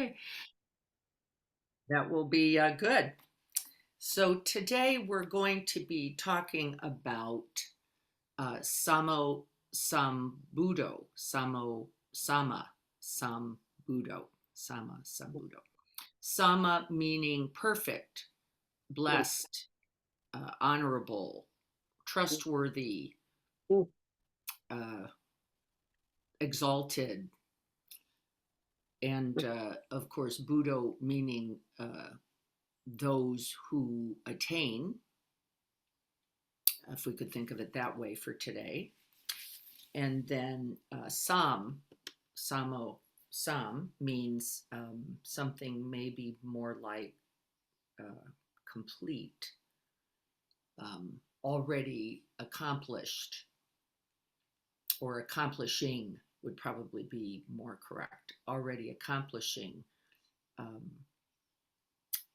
Okay, that will be good. So today we're going to be talking about SammaSamBuddho, SammaSamBuddho, SammaSamBuddho. Samma meaning perfect, blessed, honorable, trustworthy, uh, exalted, and of course, Buddho meaning those who attain, if we could think of it that way for today. And then Sam means something maybe more like complete, already accomplished, or accomplishing would probably be more correct. Already accomplishing. Um,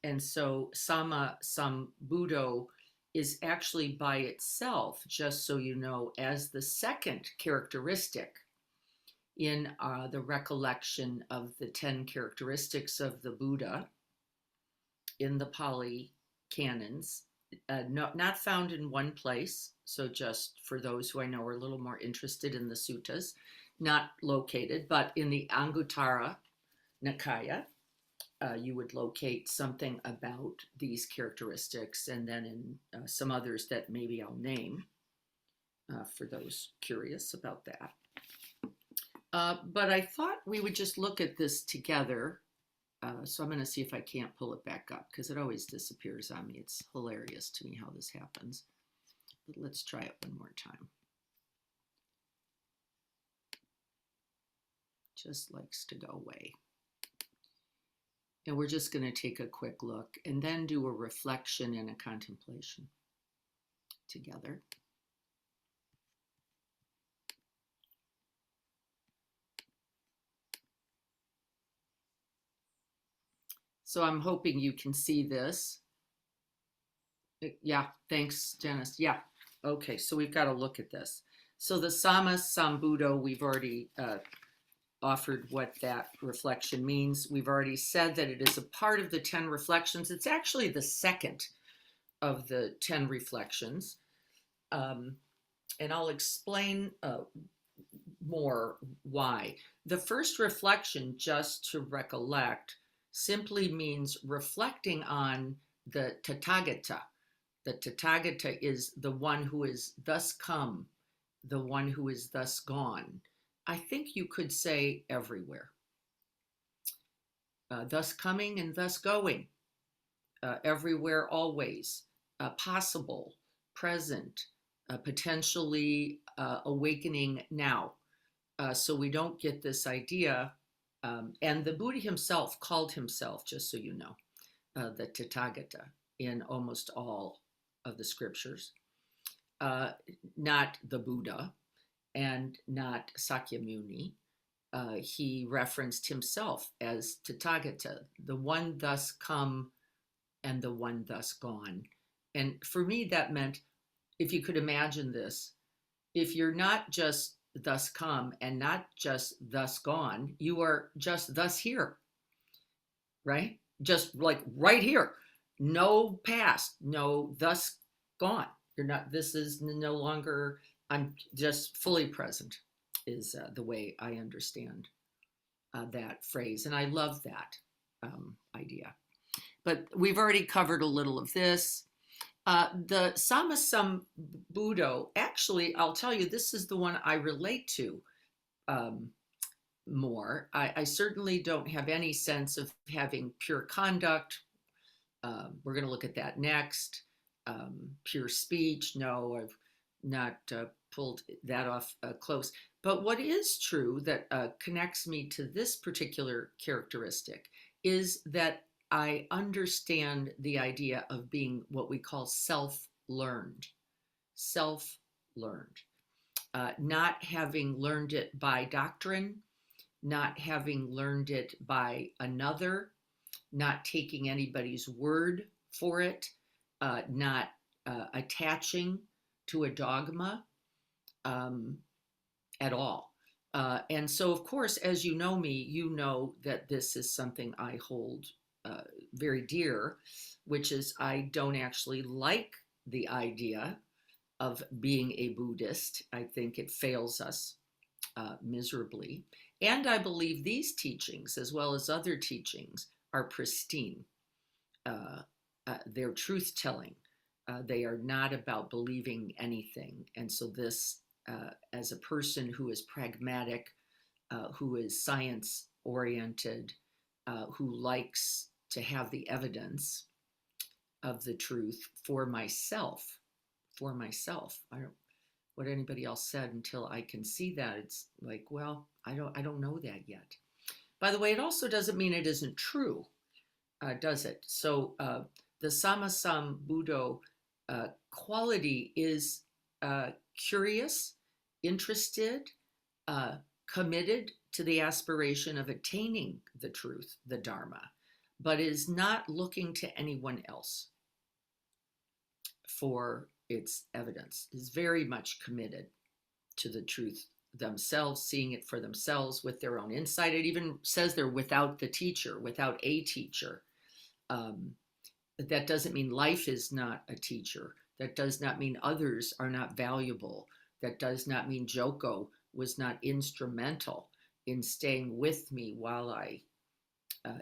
and so SammaSamBuddho is actually by itself, just so you know, as the second characteristic in the recollection of the 10 characteristics of the Buddha in the Pali canons, not found in one place. So just for those who I know are a little more interested in the suttas, not located, but in the Anguttara Nikaya, you would locate something about these characteristics, and then in some others that maybe I'll name for those curious about that. But I thought we would just look at this together. So I'm going to see if I can't pull it back up because it always disappears on me. It's hilarious to me how this happens. But let's try it one more time. Just likes to go away. And we're just going to take a quick look and then do a reflection and a contemplation together. So I'm hoping you can see this. Yeah, thanks, Janice. Yeah, okay, so we've got to look at this. So the SammaSamBuddho, we've already offered what that reflection means. We've already said that it is a part of the 10 reflections. It's actually the second of the 10 reflections. And I'll explain more why. The first reflection, just to recollect, simply means reflecting on the Tathagata. The Tathagata is the one who is thus come, the one who is thus gone. I think you could say everywhere. Thus coming and thus going, everywhere, always, possible, present, potentially awakening now. So we don't get this idea. And the Buddha himself called himself, just so you know, the Tathagata in almost all of the scriptures, not the Buddha and not Sakyamuni. He referenced himself as Tathagata, the one thus come and the one thus gone. And for me, that meant, if you could imagine this, if you're not just thus come and not just thus gone, you are just thus here, right? Just like right here. No past, no thus gone. You're not, this is no longer, I'm just fully present, is the way I understand that phrase. And I love that idea. But we've already covered a little of this. The SammaSamBuddho, actually, I'll tell you, this is the one I relate to more. I certainly don't have any sense of having pure conduct. We're going to look at that next. Pure speech, no, I've not pulled that off close. But what is true that connects me to this particular characteristic is that I understand the idea of being what we call self-learned, not having learned it by doctrine, not having learned it by another, not taking anybody's word for it, not attaching to a dogma at all. And so, of course, as you know me, you know that this is something I hold very dear, which is I don't actually like the idea of being a Buddhist. I think it fails us miserably. And I believe these teachings, as well as other teachings, are pristine. They're truth telling. They are not about believing anything. And so, this, as a person who is pragmatic, who is science oriented, who likes to have the evidence of the truth for myself. I don't what anybody else said until I can see that. It's like, well, I don't know that yet. By the way, it also doesn't mean it isn't true, does it? So the SammaSamBuddho quality is curious, interested, uh, committed to the aspiration of attaining the truth, the Dharma, but is not looking to anyone else for its evidence, is very much committed to the truth themselves, seeing it for themselves with their own insight. It even says they're without the teacher, without a teacher. Um, that doesn't mean life is not a teacher. That does not mean others are not valuable. That does not mean Joko was not instrumental in staying with me while I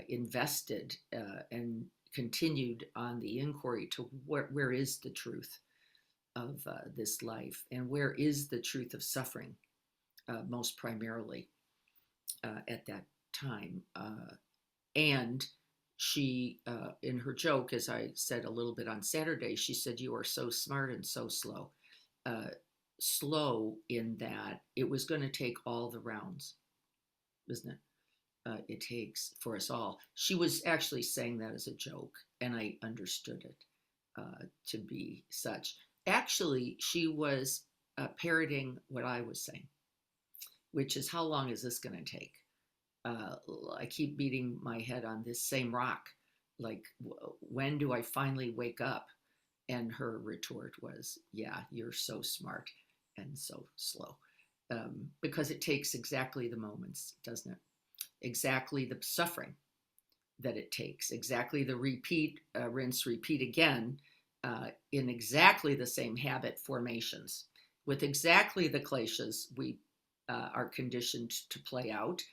invested and continued on the inquiry to where is the truth of this life, and where is the truth of suffering, most primarily at that time. And she, in her joke, as I said a little bit on Saturday, she said, "You are so smart and so slow." Slow in that it was going to take all the rounds, isn't it? It takes for us all. She was actually saying that as a joke, and I understood it to be such. Actually, she was parroting what I was saying, which is, how long is this going to take? I keep beating my head on this same rock. Like, when do I finally wake up? And her retort was, "Yeah, you're so smart and so slow." Because it takes exactly the moments, doesn't it? Exactly the suffering that it takes, exactly the repeat, rinse, repeat again, in exactly the same habit formations, with exactly the kleshas we are conditioned to play out,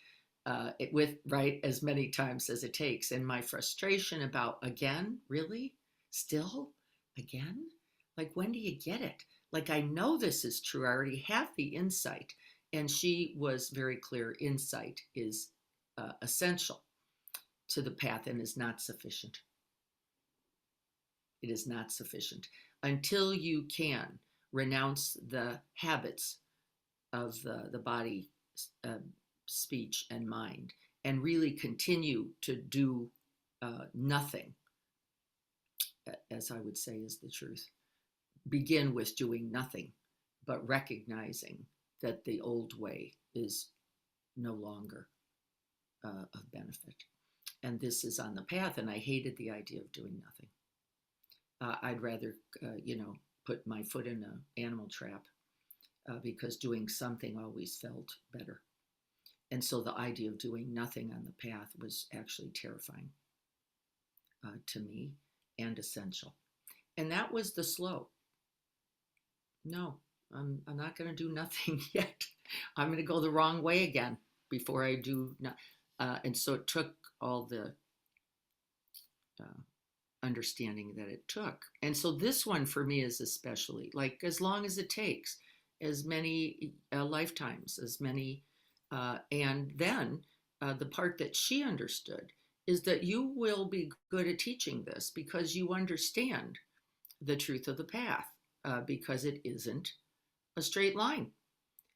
with right as many times as it takes. And my frustration about, again, really, still, again, like, when do you get it? Like, I know this is true. I already have the insight. And she was very clear. Insight is essential to the path and is not sufficient. It is not sufficient until you can renounce the habits of the body, uh, speech, and mind, and really continue to do nothing, as I would say is the truth. Begin with doing nothing, but recognizing that the old way is no longer of benefit. And this is on the path, and I hated the idea of doing nothing. I'd rather, put my foot in an animal trap, because doing something always felt better. And so the idea of doing nothing on the path was actually terrifying to me, and essential. And that was the slow. No, I'm not going to do nothing yet. I'm going to go the wrong way again before I do not. And so it took all the uh, understanding that it took. And so this one for me is especially, like, as long as it takes, as many lifetimes, as many. And then the part that she understood is that you will be good at teaching this because you understand the truth of the path, because it isn't a straight line.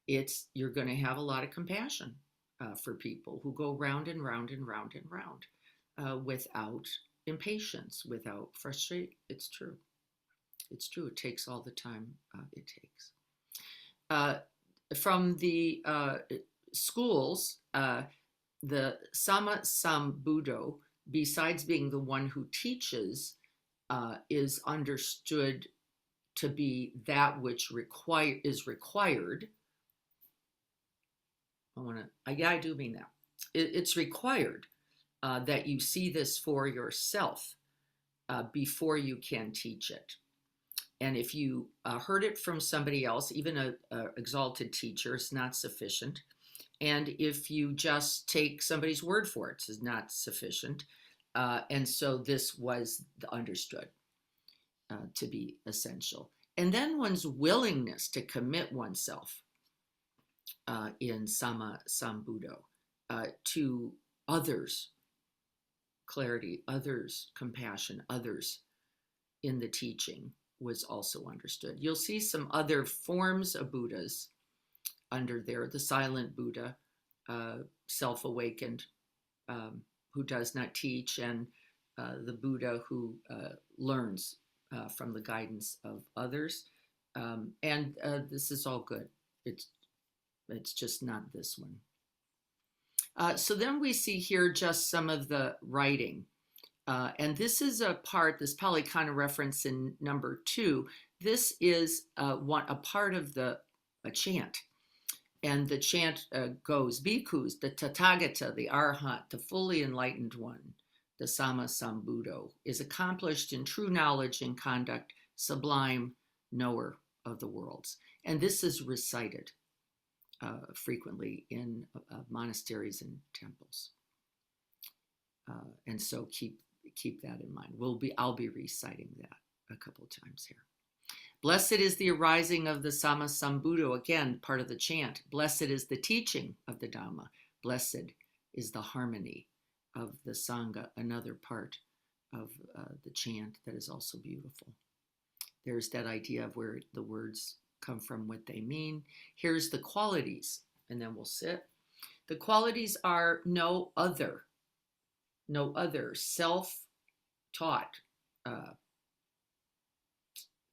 You're going to have a lot of compassion for people who go round and round and round and round, without impatience, without frustration. It's true. It's true. It takes all the time it takes. From the schools, the SammaSamBuddho, besides being the one who teaches, is understood to be that which is required Yeah, I do mean that. It's required that you see this for yourself before you can teach it. And if you heard it from somebody else, even a exalted teacher, it's not sufficient. And if you just take somebody's word for it, it's not sufficient. And so this was understood to be essential. And then one's willingness to commit oneself in SammaSamBuddho to others, clarity, others, compassion, others in the teaching was also understood. You'll see some other forms of Buddhas under there. The silent Buddha, self-awakened, who does not teach, and the Buddha who learns from the guidance of others. And this is all good. It's just not this one. So then we see here just some of the writing. And this is a part, this Pali Canon reference in number 2. This is a part of a chant. And the chant goes, Bhikkhus, the Tathagata, the Arhat, the fully enlightened one, the SammaSamBuddho, is accomplished in true knowledge and conduct, sublime knower of the worlds. And this is recited frequently in monasteries and temples. And so keep that in mind. I'll be reciting that a couple times here. Blessed is the arising of the SammaSamBuddho, again, part of the chant. Blessed is the teaching of the Dhamma. Blessed is the harmony of the Sangha, another part of the chant that is also beautiful. There's that idea of where the words come from, what they mean. Here's the qualities, and then we'll sit. The qualities are no other, self-taught,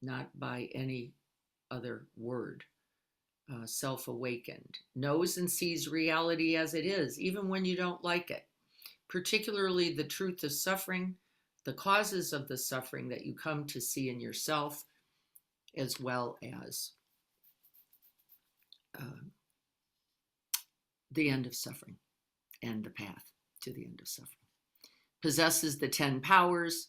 not by any other word, self-awakened, knows and sees reality as it is, even when you don't like it, particularly the truth of suffering, the causes of the suffering that you come to see in yourself, as well as the end of suffering and the path to the end of suffering. Possesses the 10 powers,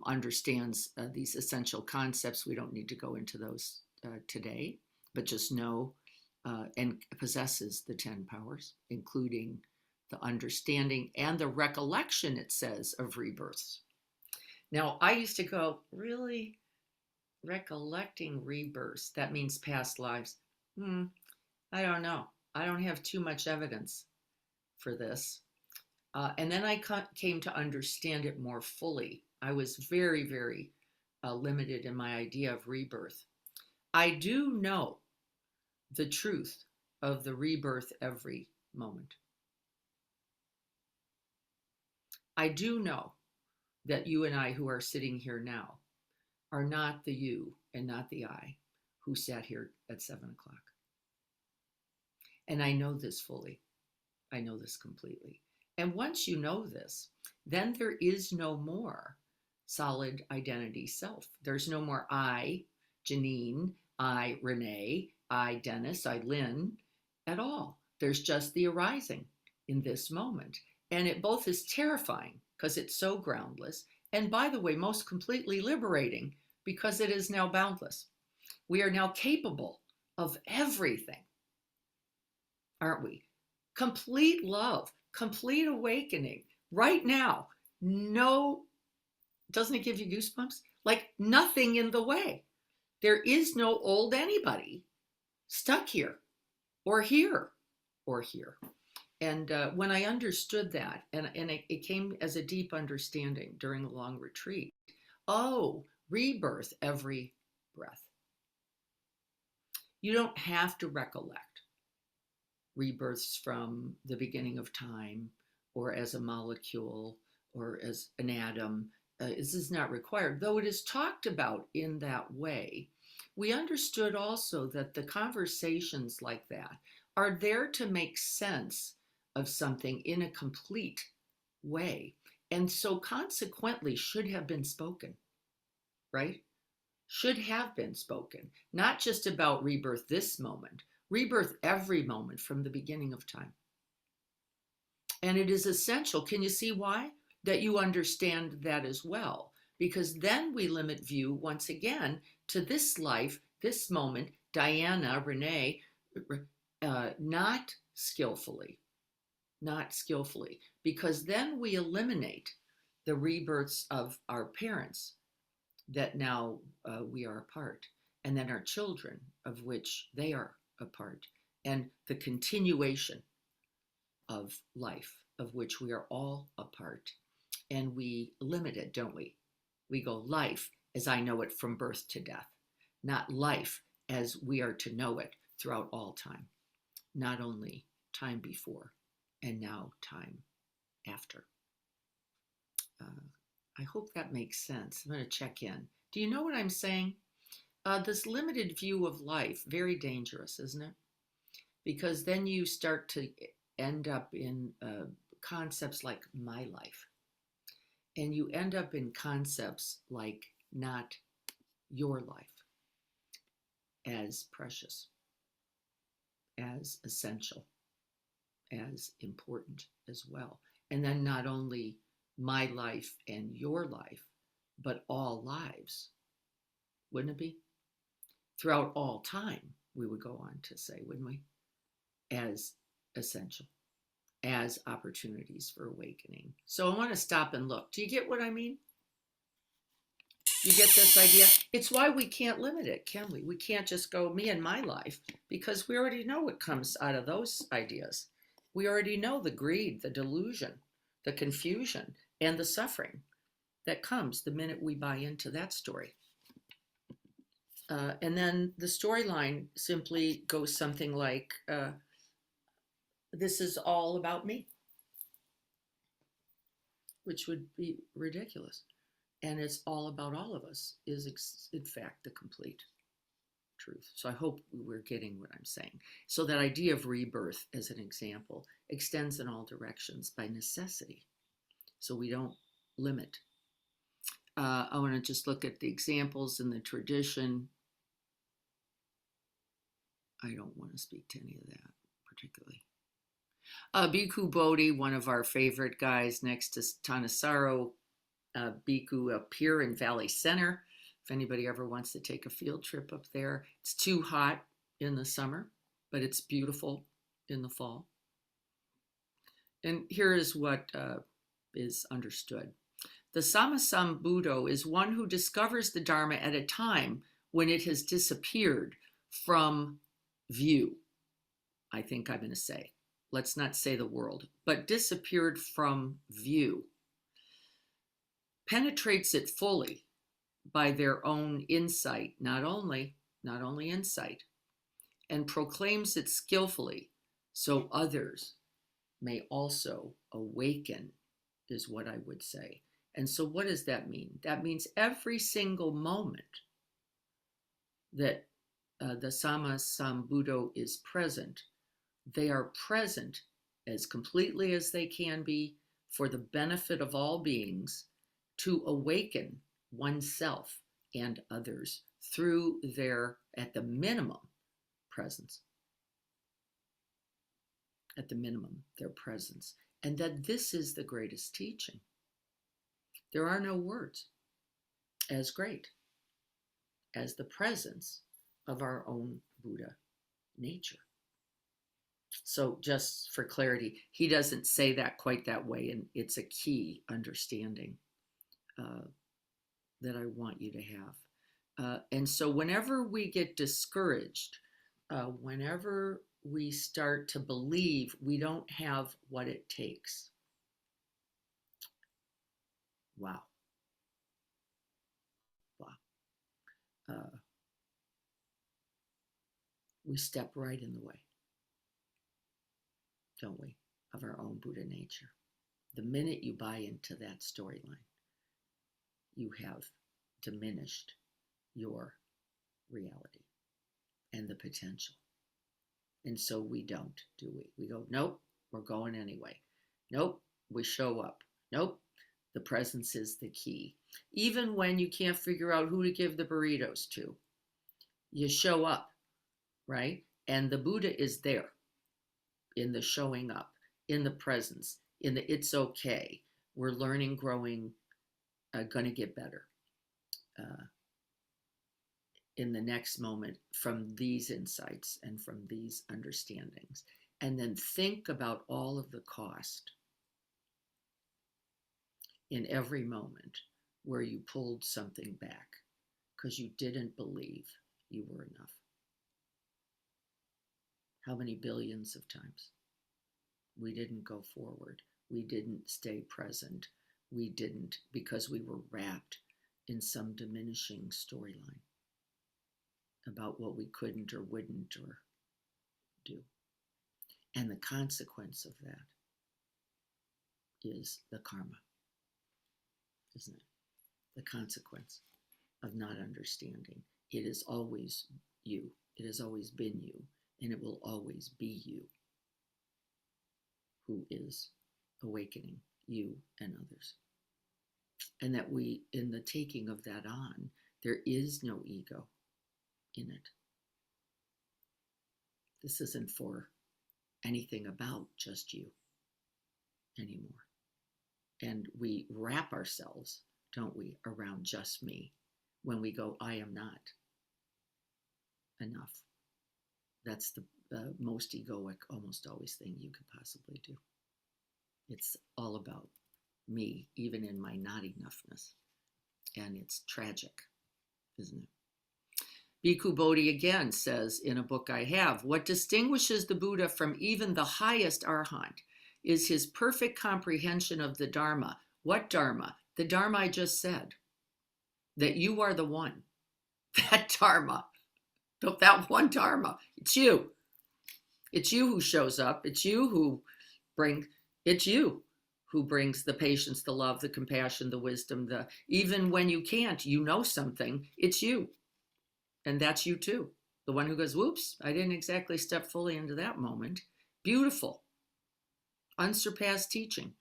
understands these essential concepts. We don't need to go into those today, but just know and possesses the 10 powers, including the understanding and the recollection, it says, of rebirths. Now, I used to go, really? Recollecting rebirths? That means past lives. I don't know. I don't have too much evidence for this. And then I came to understand it more fully. I was very, very limited in my idea of rebirth. I do know the truth of the rebirth every moment. I do know that you and I who are sitting here now are not the you and not the I who sat here at 7 o'clock. And I know this fully. I know this completely. And once you know this, then there is no more solid identity self. There's no more I, Janine, I, Renee, I, Dennis, I, Lynn, at all. There's just the arising in this moment. And it both is terrifying because it's so groundless. And by the way, most completely liberating because it is now boundless. We are now capable of everything, aren't we? Complete love, complete awakening right now. No, doesn't it give you goosebumps? Like nothing in the way. There is no old anybody stuck here or here or here. And when I understood that, and it came as a deep understanding during a long retreat, oh, rebirth every breath. You don't have to recollect rebirths from the beginning of time or as a molecule or as an atom. This is not required, though it is talked about in that way. We understood also that the conversations like that are there to make sense of something in a complete way, and so consequently should have been spoken, right? Should have been spoken, not just about rebirth this moment, Rebirth every moment from the beginning of time. And it is essential. Can you see why? That you understand that as well. Because then we limit view once again to this life, this moment, Diana, Renee, not skillfully, because then we eliminate the rebirths of our parents that now we are apart, and then our children of which they are apart, and the continuation of life of which we are all a part. And we limit it, don't we? We go life as I know it from birth to death, not life as we are to know it throughout all time, not only time before and now time after. I hope that makes sense. I'm going to check in. Do you know what I'm saying? This limited view of life, very dangerous, isn't it? Because then you start to end up in concepts like my life. And you end up in concepts like not your life as precious, as essential, as important as well. And then not only my life and your life, but all lives, wouldn't it be? Throughout all time, we would go on to say, wouldn't we? As essential, as opportunities for awakening. So I want to stop and look. Do you get what I mean? You get this idea? It's why we can't limit it, can we? We can't just go me and my life, because we already know what comes out of those ideas. We already know the greed, the delusion, the confusion, and the suffering that comes the minute we buy into that story. And then the storyline simply goes something like, this is all about me, which would be ridiculous. And it's all about all of us is, in fact, the complete truth. So I hope we're getting what I'm saying. So that idea of rebirth, as an example, extends in all directions by necessity. So we don't limit. I want to just look at the examples in the tradition. I don't want to speak to any of that particularly. Bhikkhu Bodhi, one of our favorite guys next to Thanissaro Bhikkhu up here in Valley Center. If anybody ever wants to take a field trip up there, it's too hot in the summer, but it's beautiful in the fall. And here is what is understood. The SammaSamBuddho is one who discovers the Dharma at a time when it has disappeared from view. I think I'm going to say, let's not say the world, but disappeared from view. Penetrates it fully by their own insight, not only insight, and proclaims it skillfully so others may also awaken, is what I would say. And so what does that mean? That means every single moment that the SammaSamBuddho is present, they are present as completely as they can be for the benefit of all beings to awaken oneself and others through their, at the minimum, presence. At the minimum, their presence. And that this is the greatest teaching. There are no words as great as the presence of our own Buddha nature. So just for clarity, he doesn't say that quite that way, and it's a key understanding that I want you to have. And so whenever we get discouraged, whenever we start to believe we don't have what it takes, wow. We step right in the way, don't we, of our own Buddha nature. The minute you buy into that storyline, you have diminished your reality and the potential. And so we don't, do we? We go, nope, we're going anyway. Nope, we show up. Nope, the presence is the key. Even when you can't figure out who to give the burritos to, you show up, right? And the Buddha is there in the showing up, in the presence, in the it's okay. We're learning, growing, going to get better in the next moment from these insights and from these understandings. And then think about all of the cost in every moment where you pulled something back because you didn't believe you were enough. How many billions of times we didn't go forward? We didn't stay present. We didn't because we were wrapped in some diminishing storyline about what we couldn't or wouldn't or do. And the consequence of that is the karma, isn't it? The consequence of not understanding. It is always you. It has always been you, and it will always be you who is awakening you and others. And that we, in the taking of that on, there is no ego in it. This isn't for anything about just you anymore. And we wrap ourselves, don't we, around just me when we go, I am not enough. That's the most egoic, almost always thing you could possibly do. It's all about me, even in my not enoughness. And it's tragic, isn't it? Bhikkhu Bodhi again says in a book I have, what distinguishes the Buddha from even the highest arhat is his perfect comprehension of the Dharma. What Dharma? The Dharma I just said. That you are the one. That Dharma. That one Dharma. It's you. It's you who shows up. It's you who brings the patience, the love, the compassion, the wisdom, even when you can't, you know something, it's you. And that's you too. The one who goes, whoops, I didn't exactly step fully into that moment. Beautiful. Unsurpassed teaching.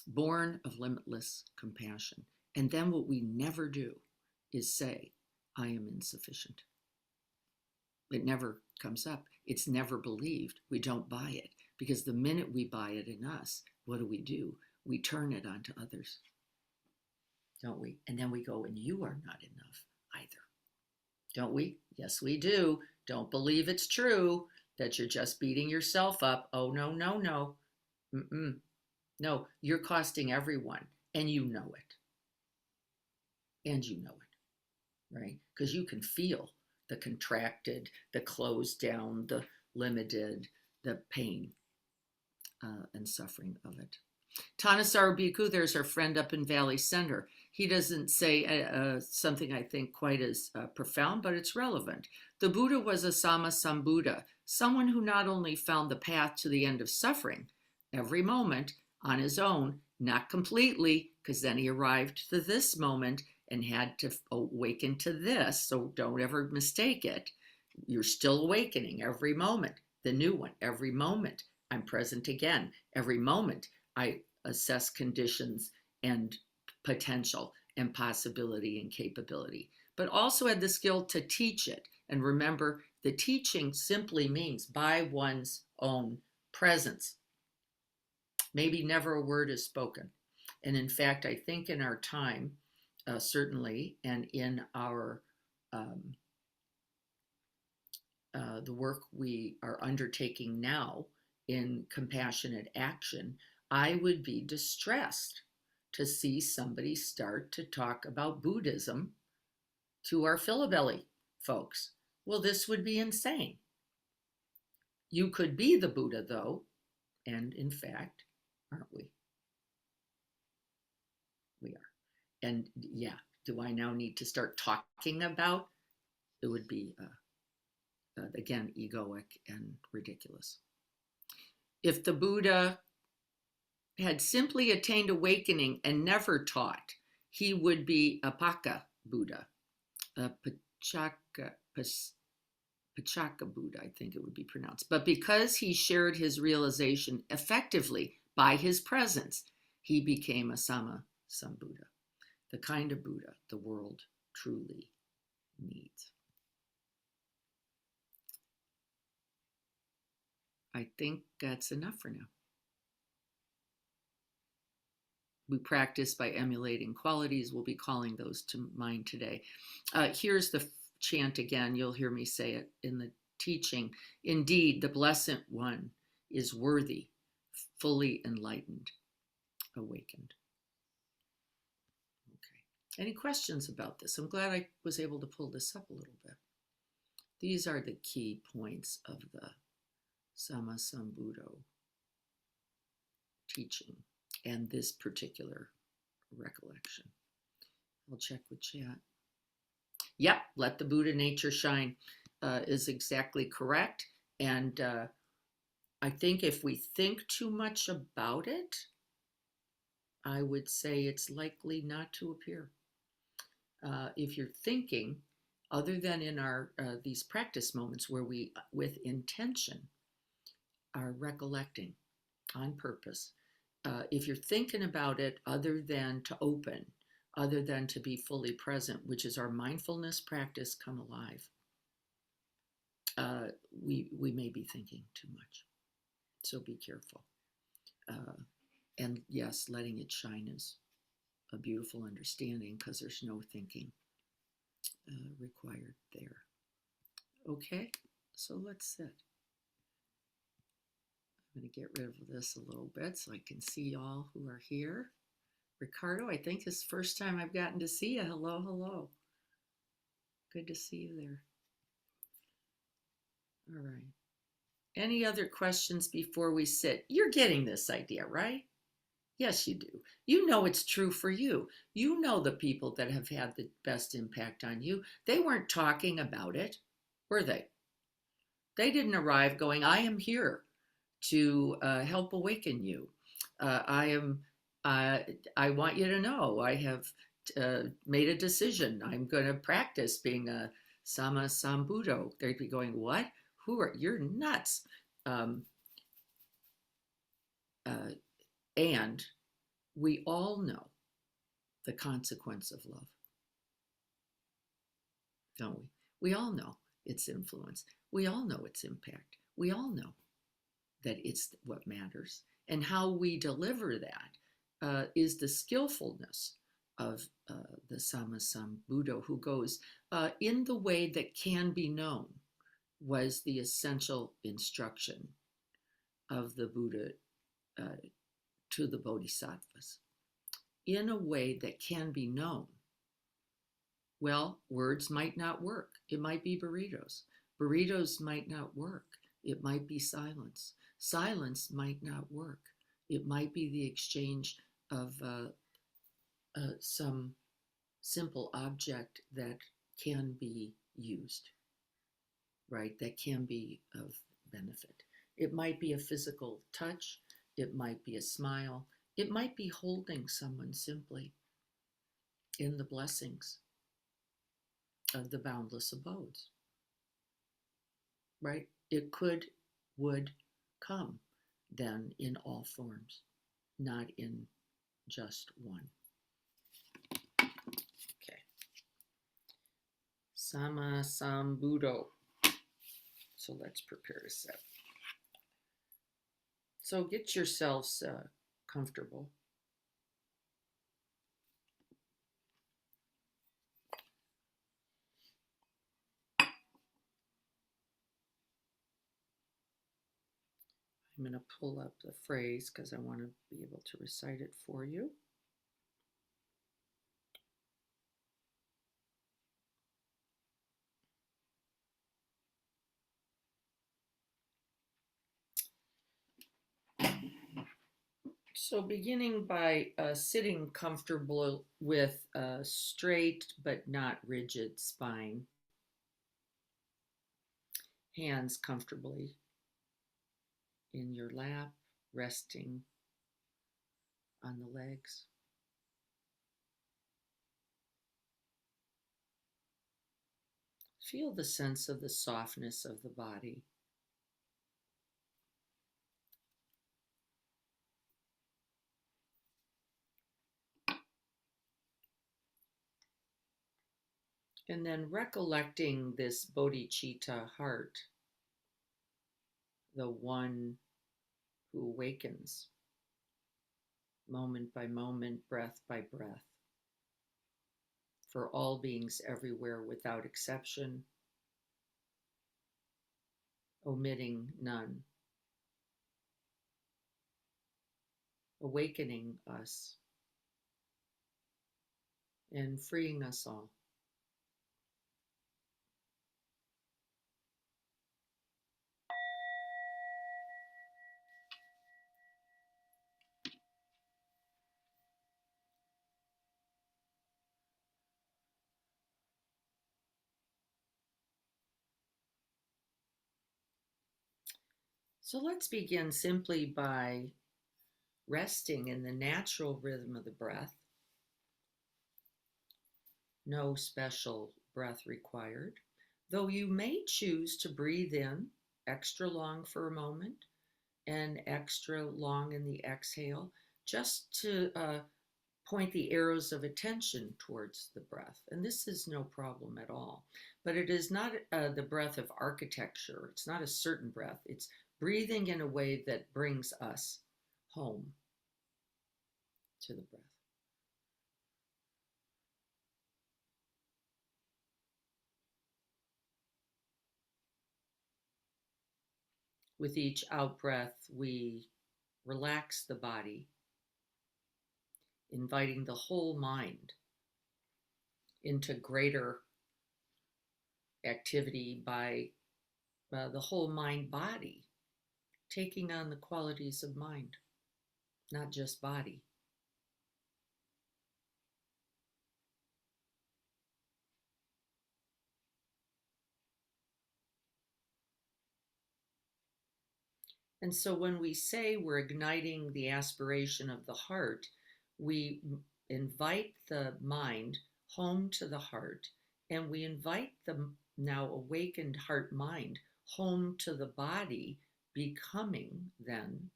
Born of limitless compassion. And then what we never do is say, I am insufficient. It never comes up. It's never believed. We don't buy it. Because the minute we buy it in us, what do? We turn it onto others. Don't we? And then we go, and you are not enough either. Don't we? Yes, we do. Don't believe it's true that you're just beating yourself up. Oh, no, no, no. No, you're costing everyone, and you know it. And you know it, right? Because you can feel the contracted, the closed down, the limited, the pain and suffering of it. Thanissaro Bhikkhu, there's our friend up in Valley Center. He doesn't say something I think quite as profound, but it's relevant. The Buddha was a SammaSamBuddho, someone who not only found the path to the end of suffering every moment on his own, not completely, because then he arrived to this moment and had to awaken to this, so don't ever mistake it. You're still awakening every moment, the new one, every moment. I'm present again. Every moment I assess conditions and potential and possibility and capability, but also had the skill to teach it. And remember, the teaching simply means by one's own presence. Maybe never a word is spoken. And in fact, I think in our time, certainly, and in our the work we are undertaking now in compassionate action, I would be distressed to see somebody start to talk about Buddhism to our Philibelly folks. Well, this would be insane. You could be the Buddha, though, and in fact, aren't we? We are. And yeah, do I now need to start talking about? It would be, again, egoic and ridiculous. If the Buddha had simply attained awakening and never taught, he would be a Paka Buddha, a Pachaka Buddha, I think it would be pronounced. But because he shared his realization effectively by his presence, he became a SammaSamBuddho, the kind of Buddha the world truly needs. I think that's enough for now. We practice by emulating qualities. We'll be calling those to mind today. Here's the chant again. You'll hear me say it in the teaching. Indeed, the Blessed One is worthy, fully enlightened, awakened. Okay. Any questions about this? I'm glad I was able to pull this up a little bit. These are the key points of the SammaSamBuddho teaching and this particular recollection. I'll check with chat. Yep, let the Buddha nature shine is exactly correct. And I think if we think too much about it, I would say it's likely not to appear. If you're thinking, other than in our these practice moments where we, with intention, are recollecting on purpose, if you're thinking about it other than to open, other than to be fully present, which is our mindfulness practice, come alive, we may be thinking too much. So be careful. And yes, letting it shine is a beautiful understanding because there's no thinking required there. Okay, so let's sit. I'm going to get rid of this a little bit so I can see y'all who are here. Ricardo, I think it's the first time I've gotten to see you. Hello, hello. Good to see you there. All right. Any other questions before we sit? You're getting this idea, right? Yes, you do. You know it's true for you. You know the people that have had the best impact on you. They weren't talking about it, were they? They didn't arrive going, I am here to help awaken you. I want you to know I have made a decision. I'm going to practice being a SammaSamBuddho. They'd be going, what? You're nuts. And we all know the consequence of love, don't we? We all know its influence. We all know its impact. We all know that it's what matters. And how we deliver that is the skillfulness of the SammaSamBuddho, who goes, in the way that can be known was the essential instruction of the Buddha to the Bodhisattvas. In a way that can be known. Well, words might not work. It might be burritos. Burritos might not work. It might be silence. Silence might not work. It might be the exchange of some simple object that can be used, right? That can be of benefit. It might be a physical touch. It might be a smile. It might be holding someone simply in the blessings of the boundless abodes, right? It would come then in all forms, not in just one. Okay. SammaSamBuddho. So let's prepare to sit. So get yourselves comfortable. I'm going to pull up the phrase because I want to be able to recite it for you. So beginning by sitting comfortable with a straight but not rigid spine. Hands comfortably in your lap, resting on the legs. Feel the sense of the softness of the body. And then recollecting this bodhicitta heart the one who awakens moment by moment, breath by breath, for all beings everywhere without exception, omitting none, awakening us and freeing us all. So let's begin simply by resting in the natural rhythm of the breath. No special breath required, though you may choose to breathe in extra long for a moment and extra long in the exhale, just to point the arrows of attention towards the breath. And this is no problem at all. But it is not the breath of architecture. It's not a certain breath. It's breathing in a way that brings us home to the breath. With each out breath, we relax the body, inviting the whole mind into greater activity by the whole mind body taking on the qualities of mind, not just body. And so when we say we're igniting the aspiration of the heart, we invite the mind home to the heart, and we invite the now awakened heart mind home to the body, becoming then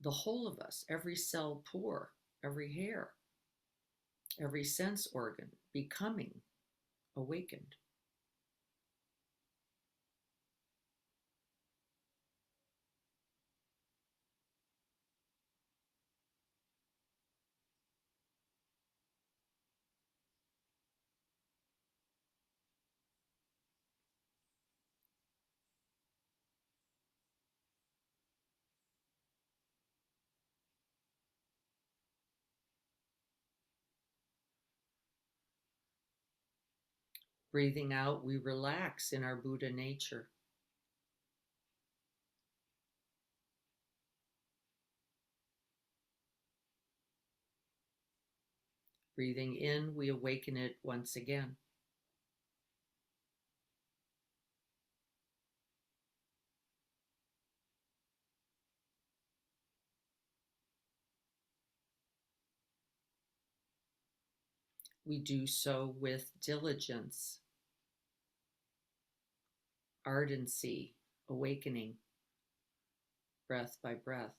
the whole of us, every cell pore, every hair, every sense organ, becoming awakened. Breathing out, we relax in our Buddha nature. Breathing in, we awaken it once again. We do so with diligence, ardency, awakening, breath by breath.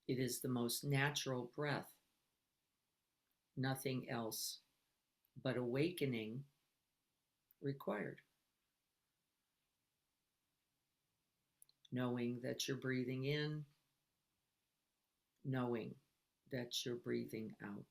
It is the most natural breath, nothing else but awakening required. Knowing that you're breathing in, knowing that you're breathing out.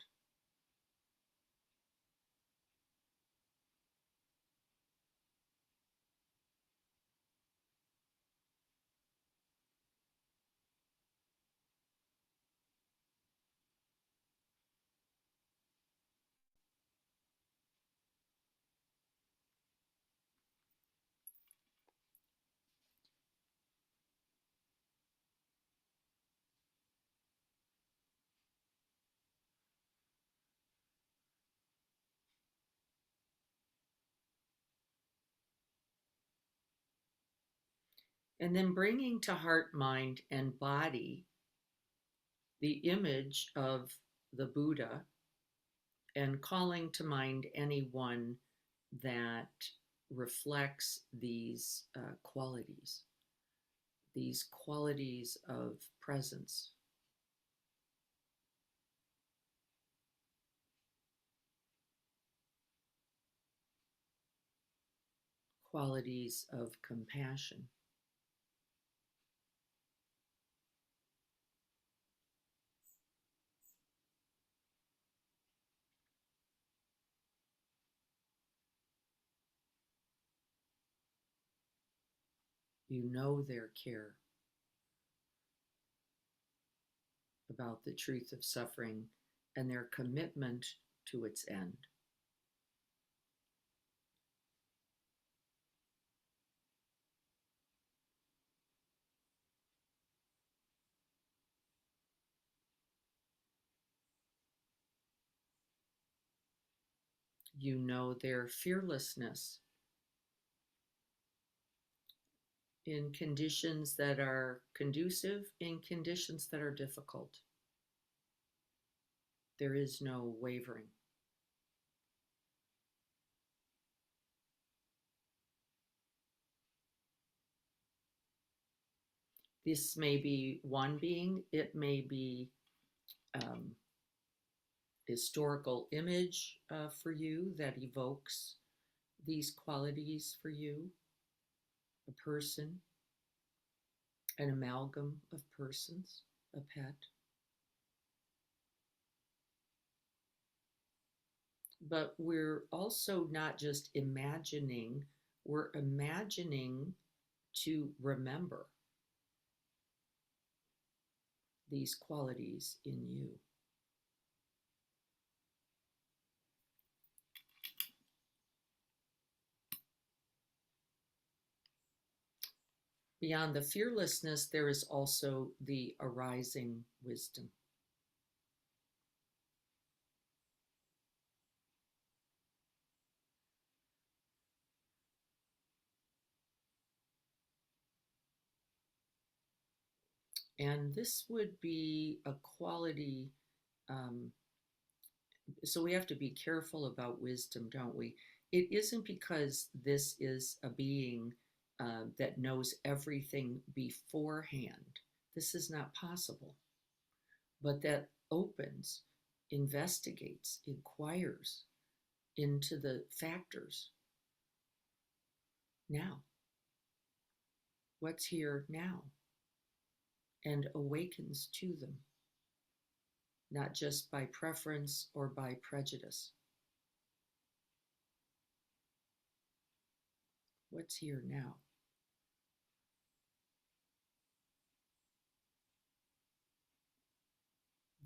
And then bringing to heart, mind, and body the image of the Buddha, and calling to mind anyone that reflects these qualities of presence. Qualities of compassion. You know their care about the truth of suffering and their commitment to its end. You know their fearlessness in conditions that are conducive, in conditions that are difficult. There is no wavering. This may be one being, it may be um, historical image for you that evokes these qualities for you, a person, an amalgam of persons, a pet. But we're also not just imagining, we're imagining to remember these qualities in you. Beyond the fearlessness, there is also the arising wisdom. And this would be a quality. Um, so we have to be careful about wisdom, don't we? It isn't because this is a being that knows everything beforehand. This is not possible. But that opens, investigates, inquires into the factors now. What's here now? And awakens to them, not just by preference or by prejudice. What's here now?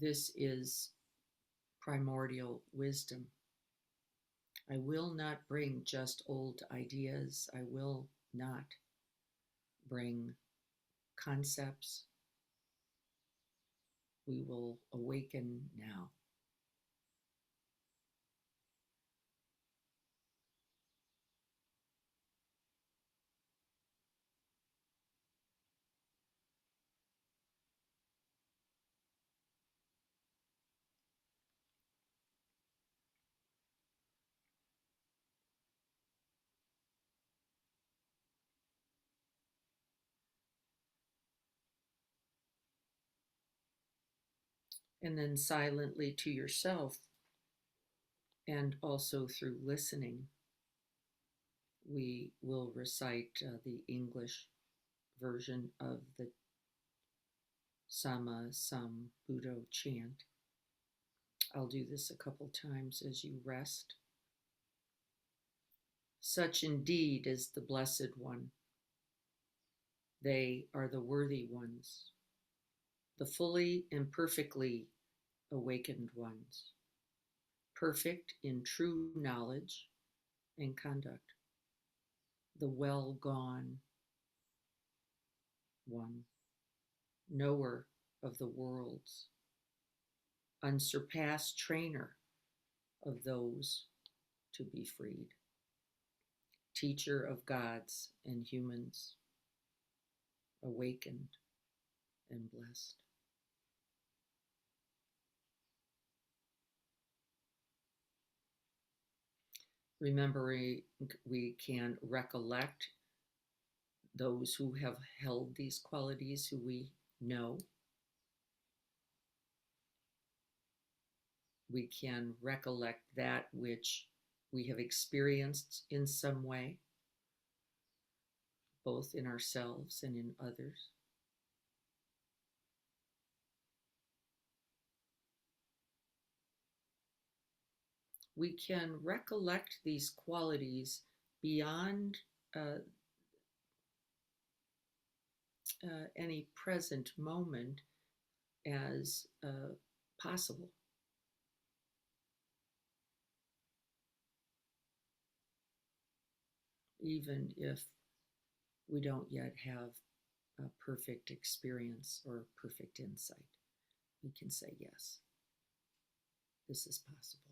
This is primordial wisdom. I will not bring just old ideas. I will not bring concepts. We will awaken now. And then silently to yourself, and also through listening, we will recite the English version of the SammaSamBuddho chant. I'll do this a couple times as you rest. Such indeed is the Blessed One. They are the worthy ones, the fully and perfectly awakened ones, perfect in true knowledge and conduct, the well gone one, knower of the worlds, unsurpassed trainer of those to be freed, teacher of gods and humans, awakened and blessed. Remembering we can recollect those who have held these qualities, who we know. We can recollect that which we have experienced in some way, both in ourselves and in others. We can recollect these qualities beyond any present moment as possible. Even if we don't yet have a perfect experience or perfect insight, we can say, yes, this is possible.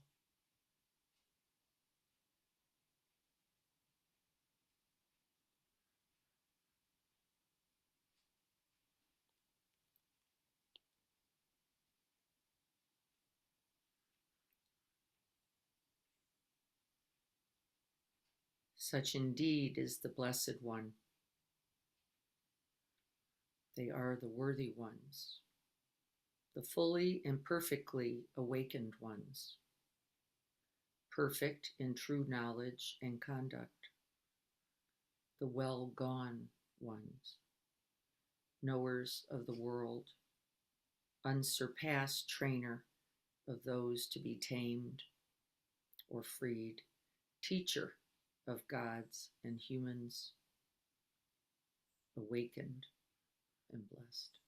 Such indeed is the Blessed One. They are the worthy ones, the fully and perfectly awakened ones, perfect in true knowledge and conduct, the well-gone ones, knowers of the world, unsurpassed trainer of those to be tamed or freed, teacher of gods and humans, awakened and blessed.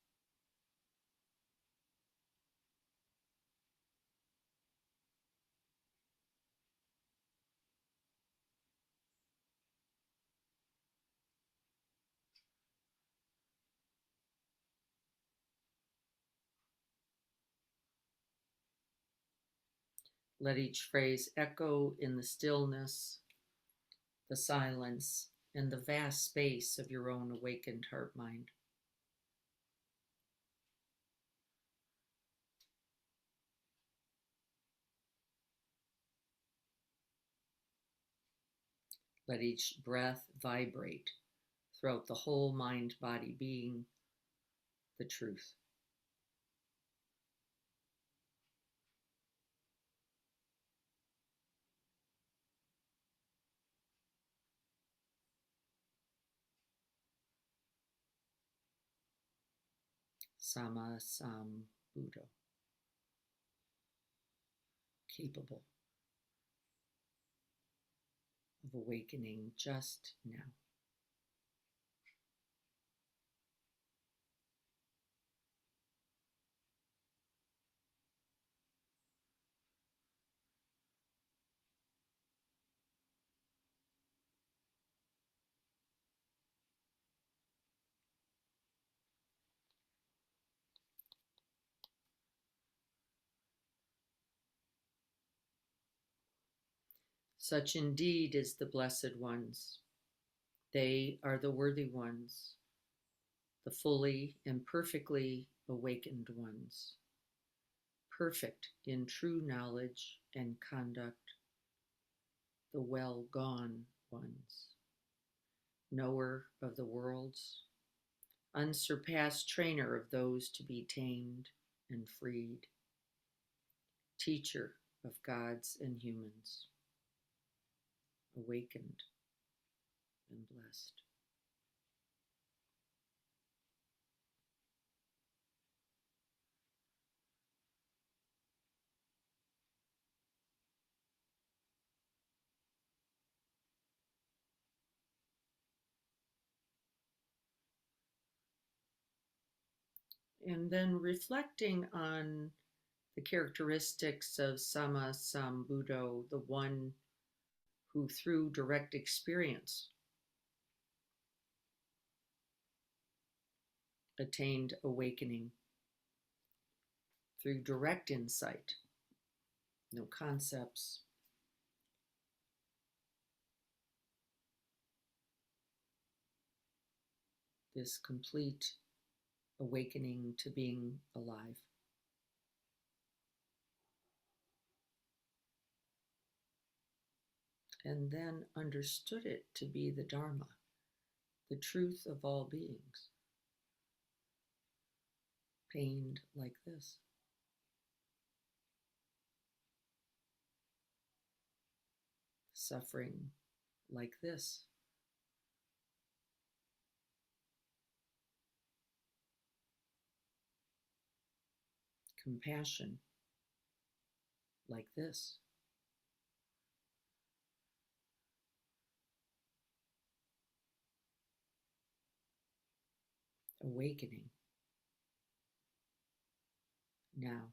Let each phrase echo in the stillness, the silence, and the vast space of your own awakened heart mind. Let each breath vibrate throughout the whole mind body being the truth. SammaSamBuddho, capable of awakening just now. Such indeed is the Blessed Ones. They are the worthy ones, the fully and perfectly awakened ones, perfect in true knowledge and conduct, the well-gone ones, knower of the worlds, unsurpassed trainer of those to be tamed and freed, teacher of gods and humans, awakened and blessed. And then reflecting on the characteristics of SammaSamBuddho, the one who through direct experience attained awakening, through direct insight, no concepts, this complete awakening to being alive. and then understood it to be the Dharma, the truth of all beings, pained like this. Suffering like this. Compassion like this. Awakening now.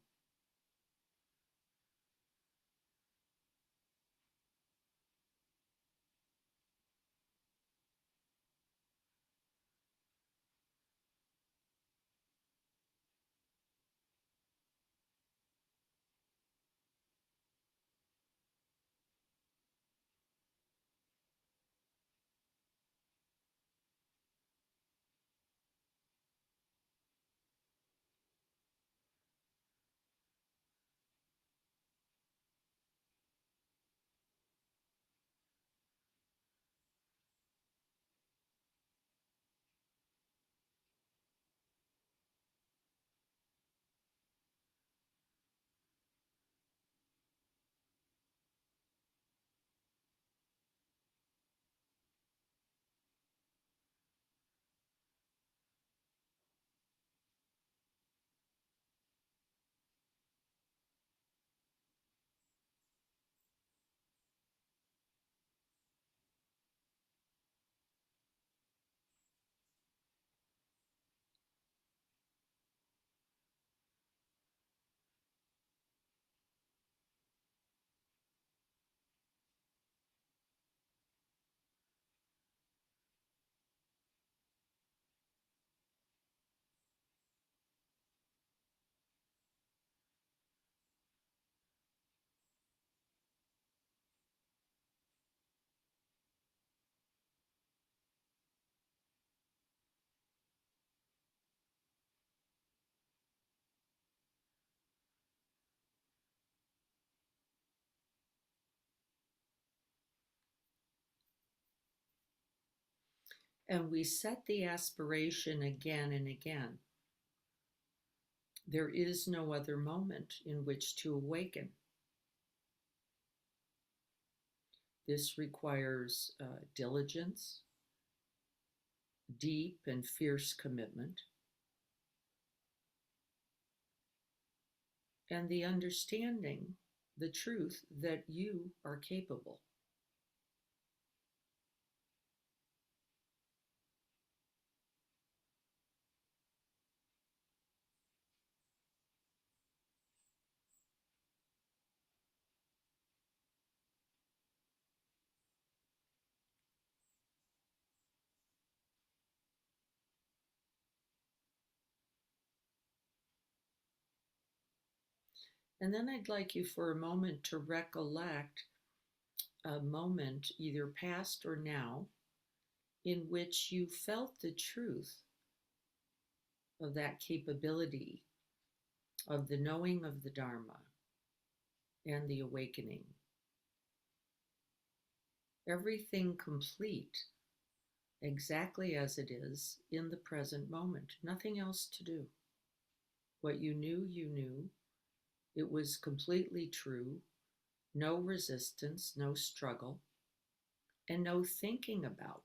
And we set the aspiration again and again. There is no other moment in which to awaken. This requires diligence, deep and fierce commitment, and the understanding, the truth that you are capable. And then I'd like you for a moment to recollect a moment, either past or now, in which you felt the truth of that capability of the knowing of the Dharma and the awakening. Everything complete exactly as it is in the present moment. Nothing else to do. What you knew, you knew. It was completely true. No resistance, no struggle, and no thinking about.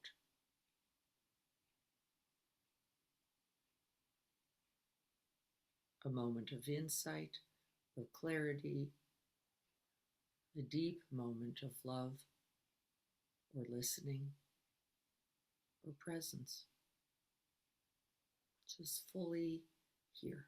A moment of insight, of clarity, a deep moment of love or listening or presence. Just fully here.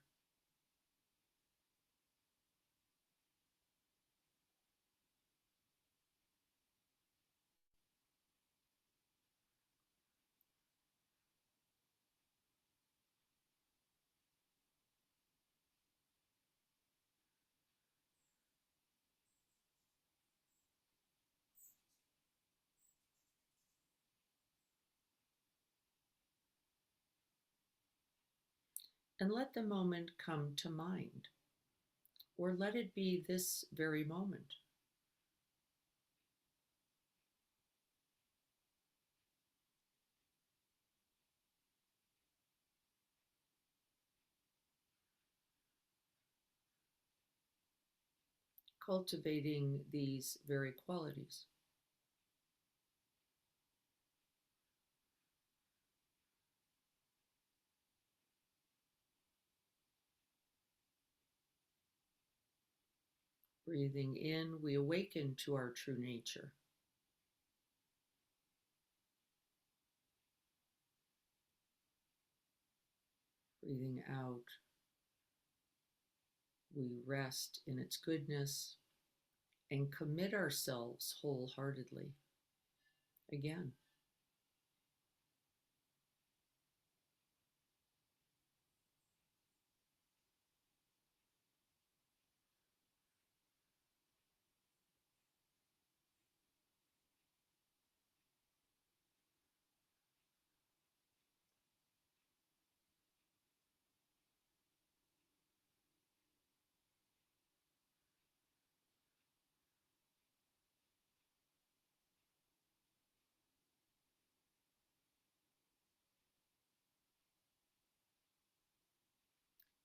And let the moment come to mind, or let it be this very moment. cultivating these very qualities. Breathing in, we awaken to our true nature. Breathing out, we rest in its goodness and commit ourselves wholeheartedly. Again,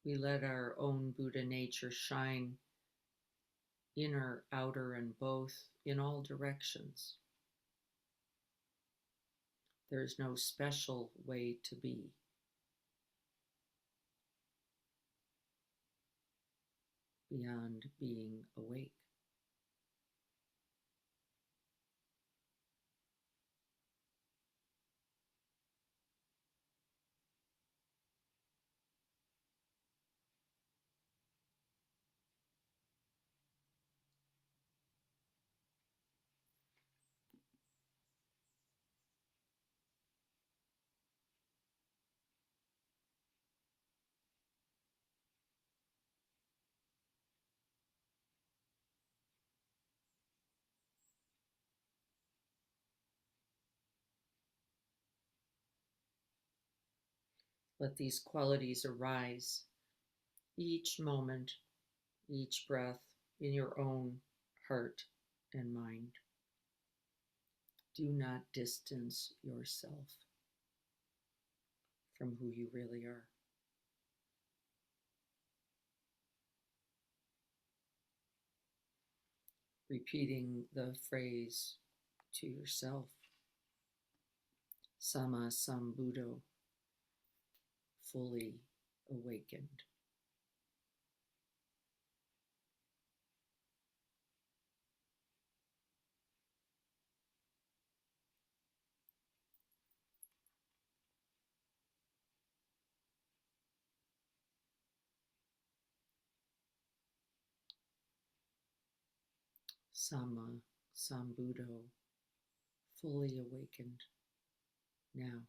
we let our own Buddha nature shine, inner, outer, and both, in all directions. There's no special way to be beyond being awake. Let these qualities arise each moment, each breath in your own heart and mind. Do not distance yourself from who you really are. Repeating the phrase to yourself, SammaSamBuddho, fully awakened. SammaSamBuddho, fully awakened now.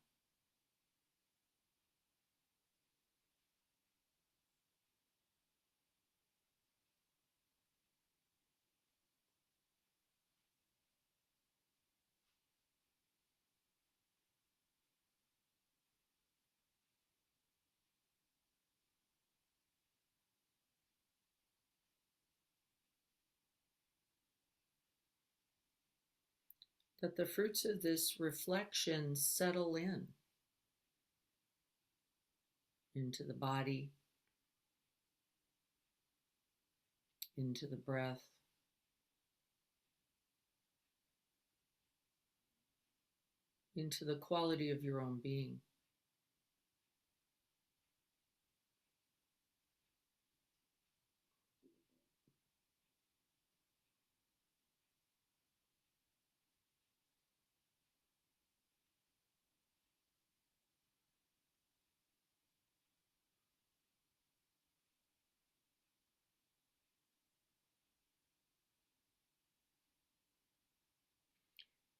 Let the fruits of this reflection settle into the body, into the breath, into the quality of your own being.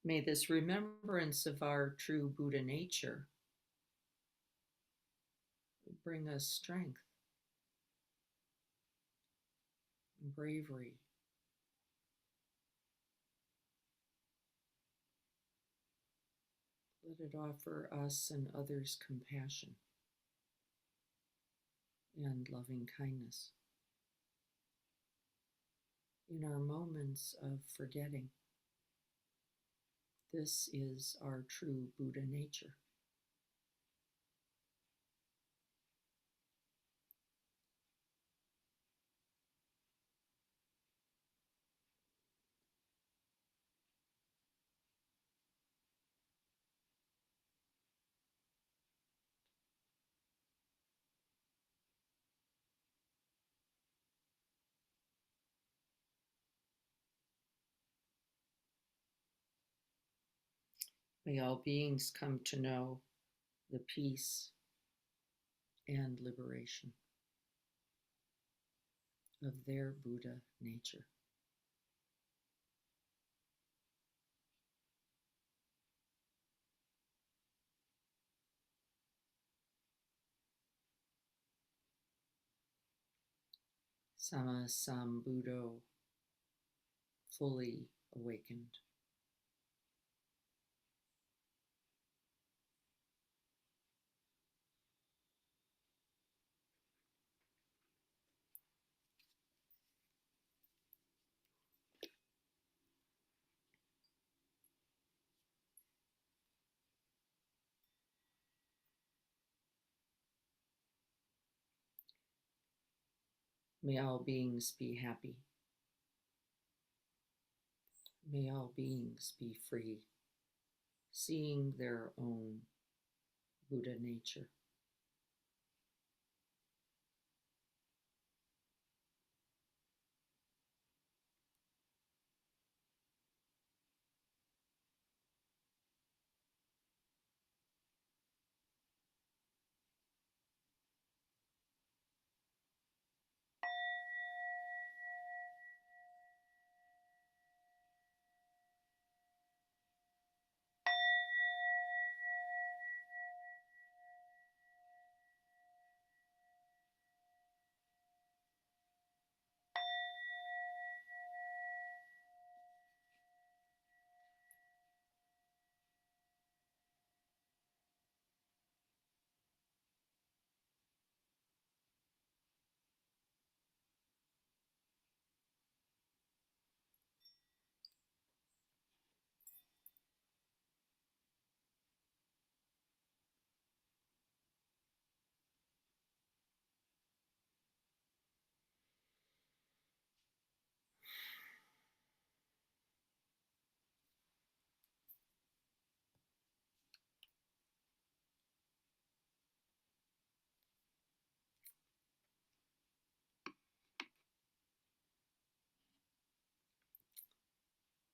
May this remembrance of our true Buddha nature bring us strength and bravery. Let it offer us and others compassion and loving kindness in our moments of forgetting. This is our true Buddha nature. May all beings come to know the peace and liberation of their Buddha nature. SammaSamBuddho, fully awakened. May all beings be happy. May all beings be free, seeing their own Buddha nature.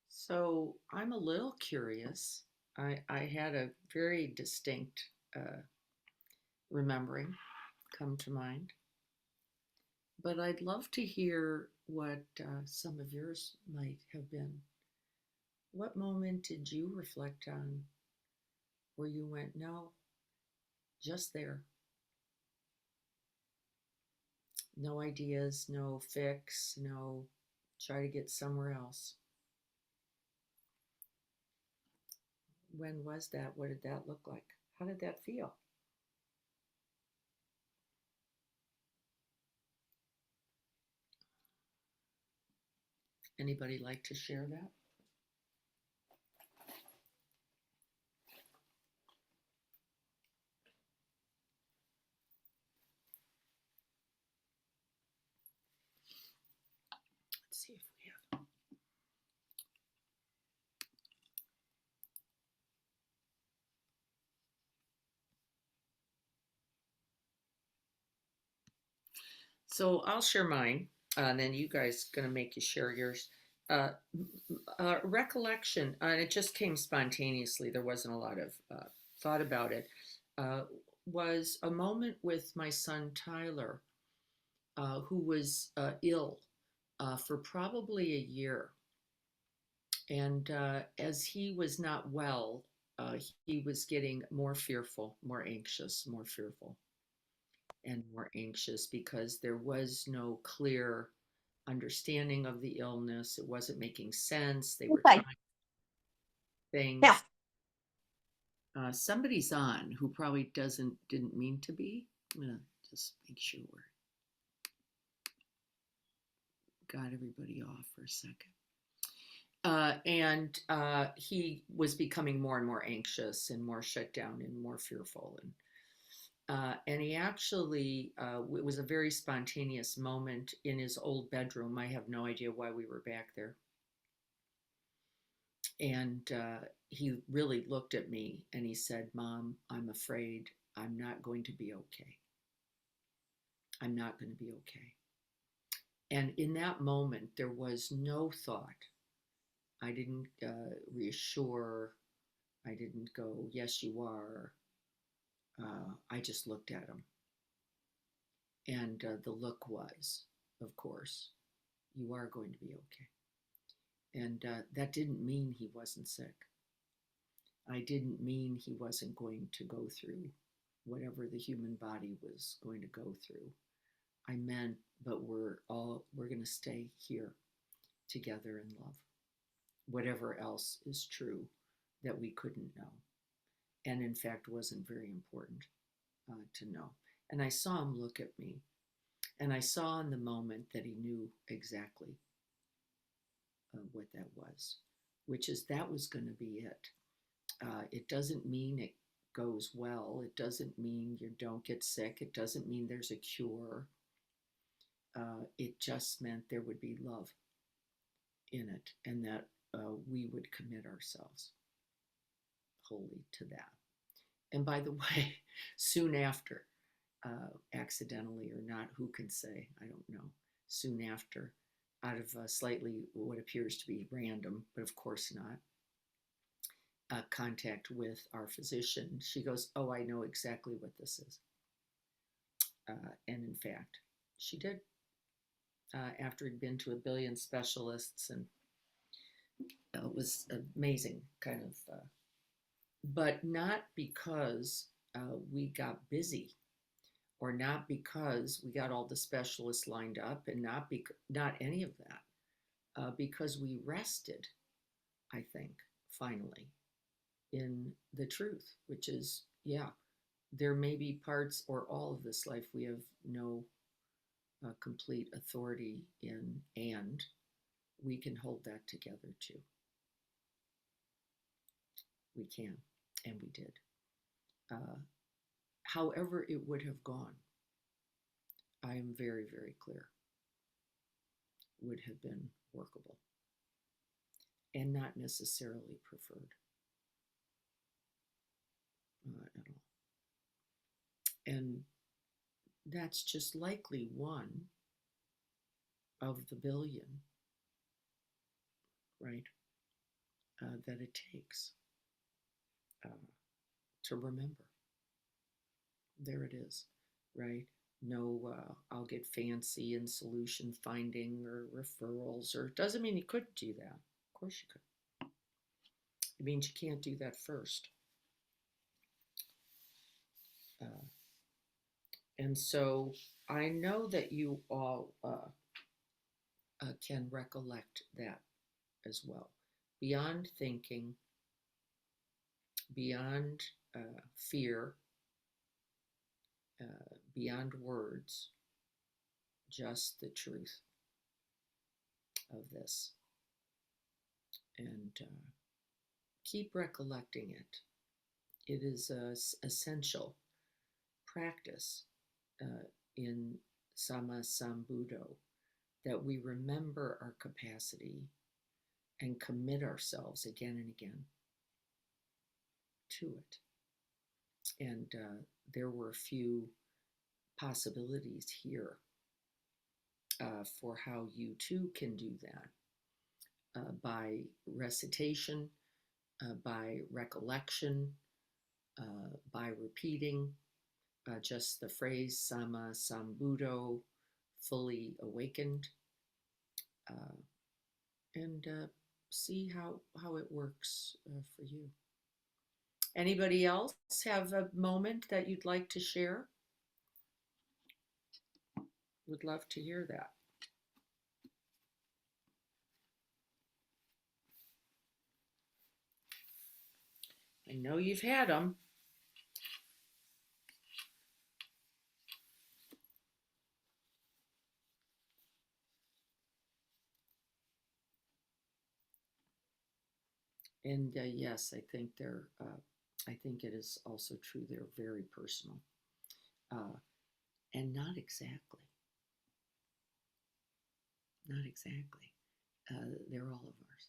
So I'm a little curious. I had a very distinct remembering come to mind, but I'd love to hear what some of yours might have been. What moment did you reflect on where you went, no, just there? No ideas, no fix, no try to get somewhere else. When was that? What did that look like? How did that feel? Anybody like to share that? Let's see if we have. So I'll share mine, and then you guys gonna make you share yours. Uh, Recollection, and it just came spontaneously. There wasn't a lot of thought about it. Uh, was a moment with my son Tyler, who was ill for probably a year, and as he was not well, he was getting more fearful, more anxious, more fearful, and more anxious because there was no clear understanding of the illness. It wasn't making sense. They were Okay. trying things. Yeah. Somebody's on who probably didn't mean to be. I'm gonna just make sure we're got everybody off for a second. And he was becoming more and more anxious and more shut down and more fearful. And he actually, it was a very spontaneous moment in his old bedroom. I have no idea why we were back there. And he really looked at me and he said, Mom, I'm afraid I'm not going to be okay. I'm not going to be okay. And in that moment, there was no thought. I didn't reassure. I didn't go, yes, you are. I just looked at him. And the look was, of course, you are going to be okay. And that didn't mean he wasn't sick. I didn't mean he wasn't going to go through whatever the human body was going to go through. I meant, but we're going to stay here together in love. Whatever else is true that we couldn't know. And in fact, wasn't very important to know. And I saw him look at me. And I saw in the moment that he knew exactly what that was, which is that was going to be it. It doesn't mean it goes well. It doesn't mean you don't get sick. It doesn't mean there's a cure. It just meant there would be love in it, and that we would commit ourselves wholly to that. And by the way, soon after, accidentally or not, who can say? I don't know. Soon after, out of slightly what appears to be random, but of course not, contact with our physician, she goes, oh, I know exactly what this is. And in fact, she did. After he'd been to a billion specialists, and it was amazing, kind of, but not because we got busy, or not because we got all the specialists lined up, and not any of that, because we rested, I think, finally, in the truth, which is, yeah, there may be parts or all of this life we have no complete authority in, and we can hold that together too. We can, and we did. However it would have gone, I am very, very clear, would have been workable and not necessarily preferred at all. And that's just likely one of the billion, right, that it takes to remember. There it is, right? No, I'll get fancy in solution finding or referrals, or it doesn't mean you couldn't do that. Of course you could. It means you can't do that first. And so I know that you all can recollect that as well. Beyond thinking, beyond fear, beyond words, just the truth of this. And keep recollecting it. It is an essential practice in SammaSamBuddho that we remember our capacity and commit ourselves again and again to it. And there were a few possibilities here for how you too can do that by recitation, by recollection, by repeating just the phrase SammaSamBuddho, fully awakened, and see how it works for you. Anybody else have a moment that you'd like to share? Would love to hear that. I know you've had them. And yes, I think they're. I think it is also true. They're very personal, and not exactly. Not exactly. They're all of ours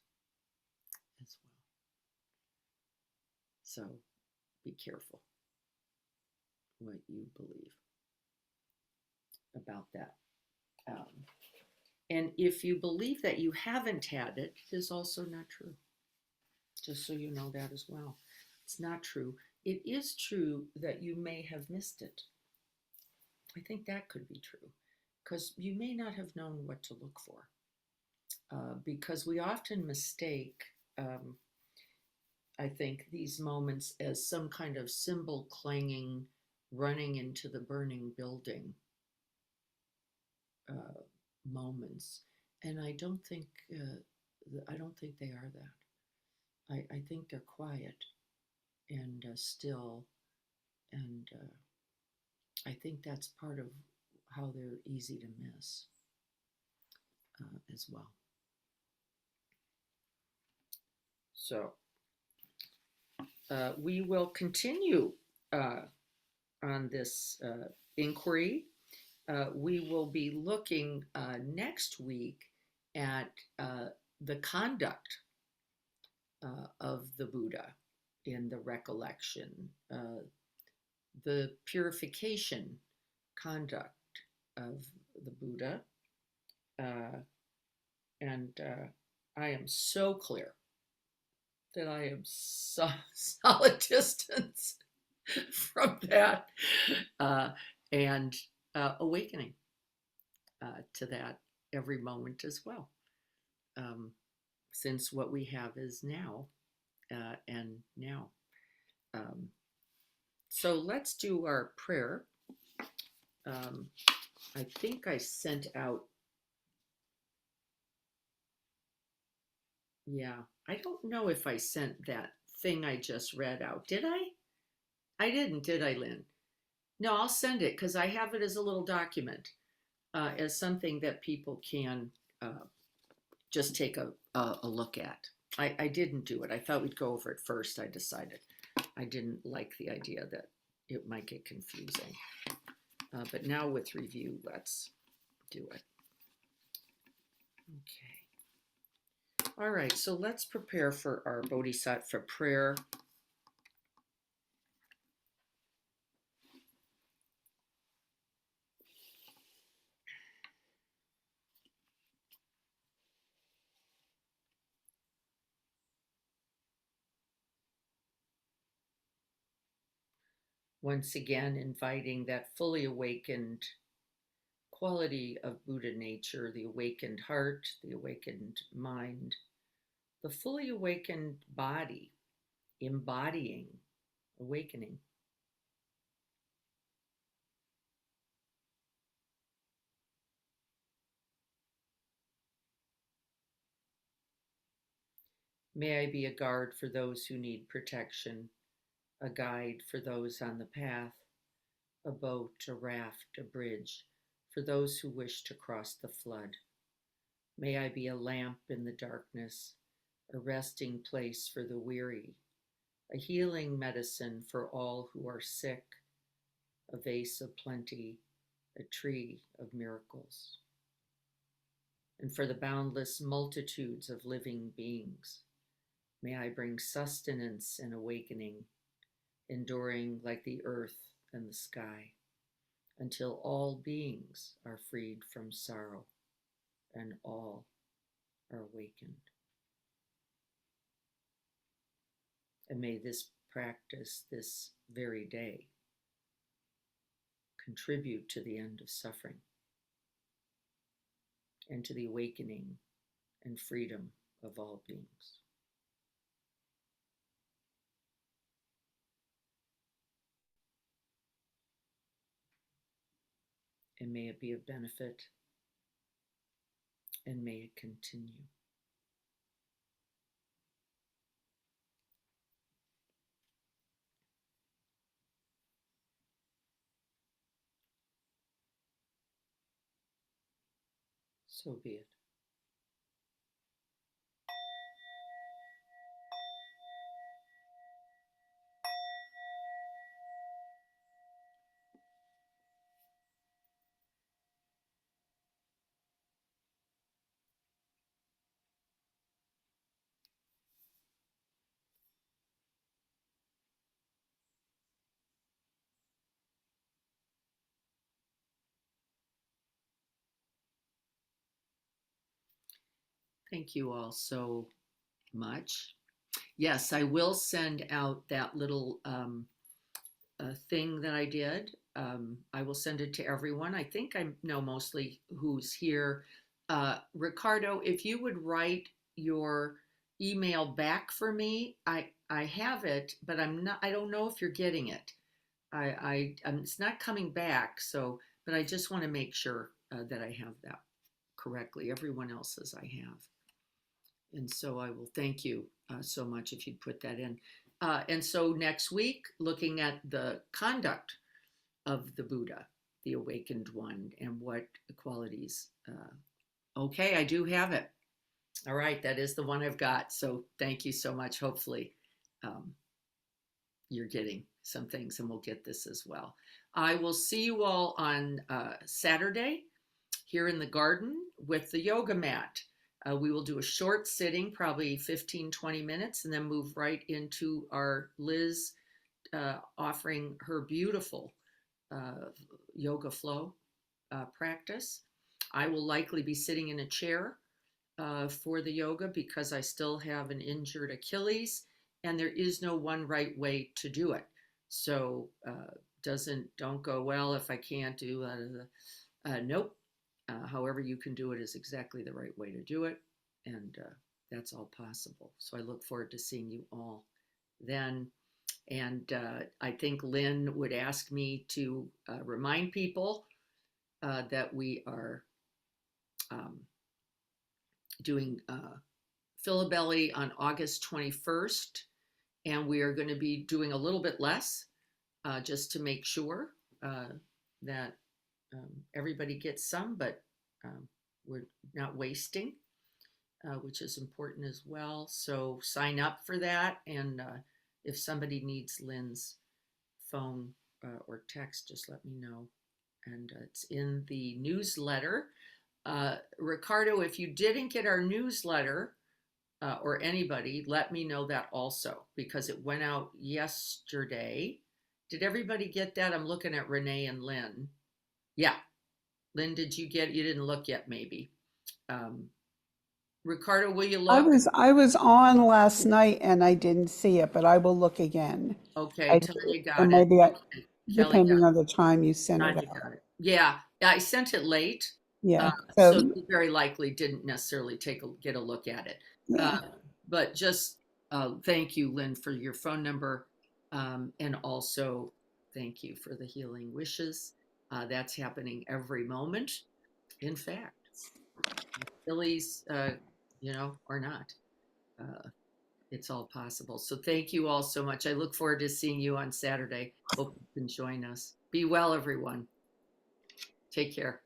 as well. So be careful what you believe about that. And if you believe that you haven't had it, it is also not true. Just so you know that as well. it's not true. It is true that you may have missed it. I think that could be true because you may not have known what to look for. Because we often mistake, I think, these moments as some kind of cymbal clanging, running into the burning building moments, and I don't think they are that. I think they're quiet and still, and I think that's part of how they're easy to miss as well. So we will continue on this inquiry. We will be looking next week at the conduct of the Buddha in the recollection, the purification conduct of the Buddha. And I am so clear that I am solid distance from that, and awakening to that every moment as well, since what we have is now and now. So let's do our prayer. I think I sent out, yeah, I don't know if I sent that thing I just read out. Did I? I didn't, did I, Lynn? No, I'll send it because I have it as a little document, as something that people can just take a look at. I didn't do it. I thought we'd go over it first. I decided I didn't like the idea that it might get confusing. But now with review, let's do it. Okay. All right, so let's prepare for our Bodhisattva prayer. Once again, inviting that fully awakened quality of Buddha nature, the awakened heart, the awakened mind, the fully awakened body, embodying awakening. May I be a guard for those who need protection, a guide for those on the path, a boat, a raft, a bridge, for those who wish to cross the flood. May I be a lamp in the darkness, a resting place for the weary, a healing medicine for all who are sick, a vase of plenty, a tree of miracles. And for the boundless multitudes of living beings, may I bring sustenance and awakening, enduring like the earth and the sky, until all beings are freed from sorrow and all are awakened. And may this practice this very day contribute to the end of suffering and to the awakening and freedom of all beings. And may it be of benefit, and may it continue. So be it. Thank you all so much. Yes, I will send out that little thing that I did. I will send it to everyone. I think I know mostly who's here. Ricardo, if you would write your email back for me, I have it, but I'm not. I don't know if you're getting it. It's not coming back. So, but I just want to make sure that I have that correctly. Everyone else's I have. And so I will thank you so much if you'd put that in. And so next week, looking at the conduct of the Buddha, the awakened one, and what qualities. Okay, I do have it. All right, that is the one I've got. So thank you so much. Hopefully, um, you're getting some things, and we'll get this as well. I will see you all on Saturday here in the garden with the yoga mat. We will do a short sitting, probably 15-20 minutes, and then move right into our Liz offering her beautiful yoga flow practice. I will likely be sitting in a chair for the yoga because I still have an injured Achilles, and there is no one right way to do it. So don't go, well, if I can't do nope. However you can do it is exactly the right way to do it, and that's all possible. So I look forward to seeing you all then. And I think Lynn would ask me to remind people that we are doing Philabelly on August 21st, and we are going to be doing a little bit less just to make sure that everybody gets some, but we're not wasting, which is important as well. So sign up for that, and if somebody needs Lynn's phone or text, just let me know. And it's in the newsletter. Ricardo, if you didn't get our newsletter, or anybody, let me know that also, because it went out yesterday. Did everybody get that? I'm looking at Renee and Lynn. Yeah. Lynn, did you get it? You didn't look yet, maybe. Ricardo, will you I look? was I was on last night and I didn't see it, but I will look again. Okay, I, Tanya and got it. maybe Okay, Kelly got depending it. on the time you sent it Tanya out. got it. Yeah, I sent it late, Yeah. so So she very likely didn't necessarily get a look at it. yeah. But just thank you, Lynn, for your phone number, and also thank you for the healing wishes. That's happening every moment. In fact, Phillies, or not, uh, it's all possible. So thank you all so much. I look forward to seeing you on Saturday. Hope you can join us. Be well, everyone. Take care.